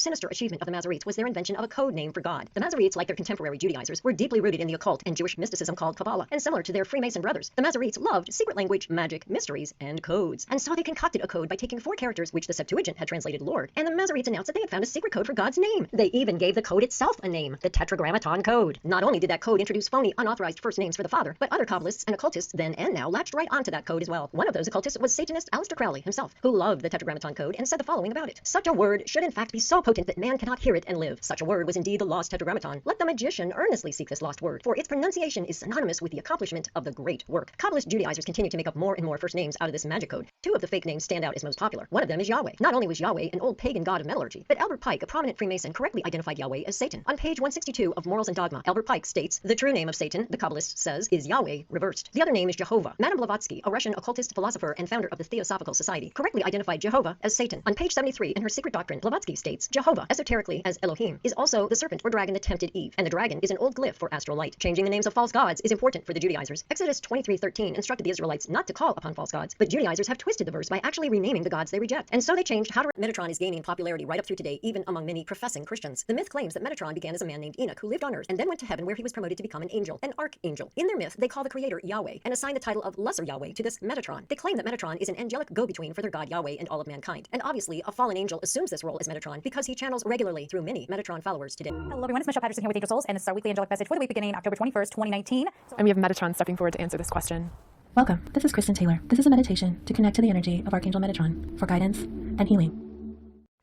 sinister achievement of the Masoretes was their invention of a code name for God. The Masoretes, like their contemporary Judaizers, were deeply rooted in the occult and Jewish mysticism called Kabbalah, and similar to their Freemason brothers, the Masoretes loved secret language, magic, mysteries, and codes. And so they concocted a code by taking 4 characters, which the Septuagint had translated Lord, and the Masoretes announced that they had found a secret code for God's name. They even gave the code itself a name, the Tetragrammaton Code. Not only did that code introduce phony, unauthorized first names for the Father, but other Kabbalists and occultists then and now latched right onto that code as well. One of those occultists was Satanist Aleister Crowley himself, who loved the Tetragrammaton Code and said the following about it: "Such a word should in fact be so potent that man cannot hear it and live. Such a word was indeed the lost Tetragrammaton. Let the magician earnestly seek this lost word, for its pronunciation is synonymous with the accomplishment of the great work." Kabbalist Judaizers continue to make up more and more first names out of this magic code. 2 of the fake names stand out as most popular. One of them is Yahweh. Not only was Yahweh an old pagan god of metallurgy, but Albert Pike, a prominent Freemason, correctly identified Yahweh as Satan. On page 162 of Morals and Dogma, Albert Pike states, "The true name of Satan, the Kabbalist says, is Yahweh reversed. The other name is Jehovah." Madame Blavatsky, a Russian occultist, philosopher, and founder of the Theosophical Society, correctly identified Jehovah as Satan. On page 73 in her Secret Doctrine, Blavatsky states, "Jehovah, esoterically as Elohim, is also the serpent or dragon that tempted Eve, and the dragon is an old glyph for astral light. Changing the names of false gods is important for the Judaizers. Exodus 23:13 instructed the Israelites not to call upon false gods, but Judaizers have twisted the verse by actually renaming the gods they reject. And so they changed how to... Metatron is gaining popularity right up through today, even among many professing Christians. The myth claims that Metatron began as a man named Enoch who lived on earth and then went to heaven, where he was promoted to become an angel, an archangel. In their myth, they call the creator Yahweh and assign the title of Lesser Yahweh to this Metatron. They claim that Metatron is an angelic go-between for their god Yahweh and all of mankind. And obviously, a fallen angel assumes this role as Metatron because he channels regularly through many Metatron followers today. Hello everyone, it's Michelle Patterson here with Angel Souls, and this is our weekly angelic message for the week beginning October 21st, 2019. And we have Metatron stepping forward to answer this question. Welcome, this is Kristen Taylor. This is a meditation to connect to the energy of Archangel Metatron for guidance and healing.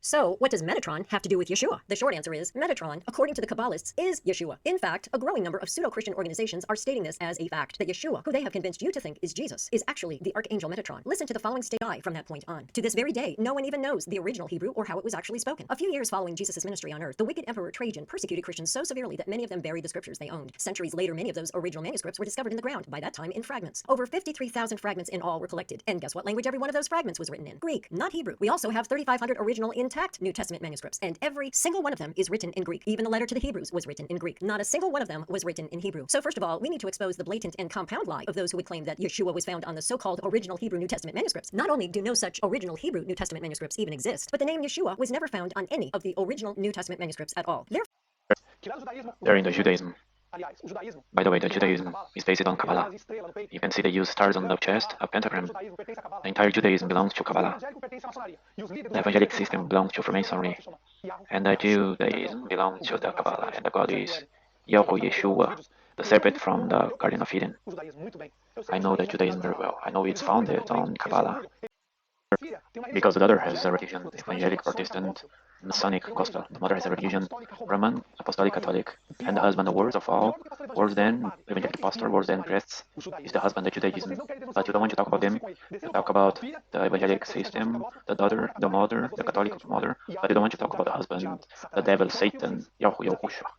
So, what does Metatron have to do with Yeshua? The short answer is, Metatron, according to the Kabbalists, is Yeshua. In fact, a growing number of pseudo-Christian organizations are stating this as a fact, that Yeshua, who they have convinced you to think is Jesus, is actually the Archangel Metatron. Listen to the following statement from that point on. To this very day, no one even knows the original Hebrew or how it was actually spoken. A few years following Jesus' ministry on earth, the wicked Emperor Trajan persecuted Christians so severely that many of them buried the scriptures they owned. Centuries later, many of those original manuscripts were discovered in the ground, by that time in fragments. Over 53,000 fragments in all were collected. And guess what language every one of those fragments was written in? Greek, not Hebrew. We also have 3,500 original intact New Testament manuscripts, and every single one of them is written in Greek. Even the letter to the Hebrews was written in Greek. Not a single one of them was written in Hebrew. So first of all, we need to expose the blatant and compound lie of those who would claim that Yeshua was found on the so-called original Hebrew New Testament manuscripts. Not only do no such original Hebrew New Testament manuscripts even exist, but the name Yeshua was never found on any of the original New Testament manuscripts at all. They're in the Judaism. By the way, the Judaism is based on Kabbalah. You can see they use stars on the chest, a pentagram. The entire Judaism belongs to Kabbalah. The evangelic system belongs to Freemasonry. And the Judaism belongs to the Kabbalah. And the God is Yahweh, Yeshua, the serpent from the Garden of Eden. I know the Judaism very well. I know it's founded on Kabbalah. Because the daughter has a religion, evangelic, Protestant, Masonic, Gospel. The mother has a religion, Roman, Apostolic, Catholic. And the husband, the worst of all, worse than evangelic pastor, worse than priests, is the husband, the Judaism. But you don't want to talk about them. You talk about the evangelic system, the daughter, the mother, the Catholic mother. But you don't want to talk about the husband, the devil, Satan, Yahweh, Yeshua.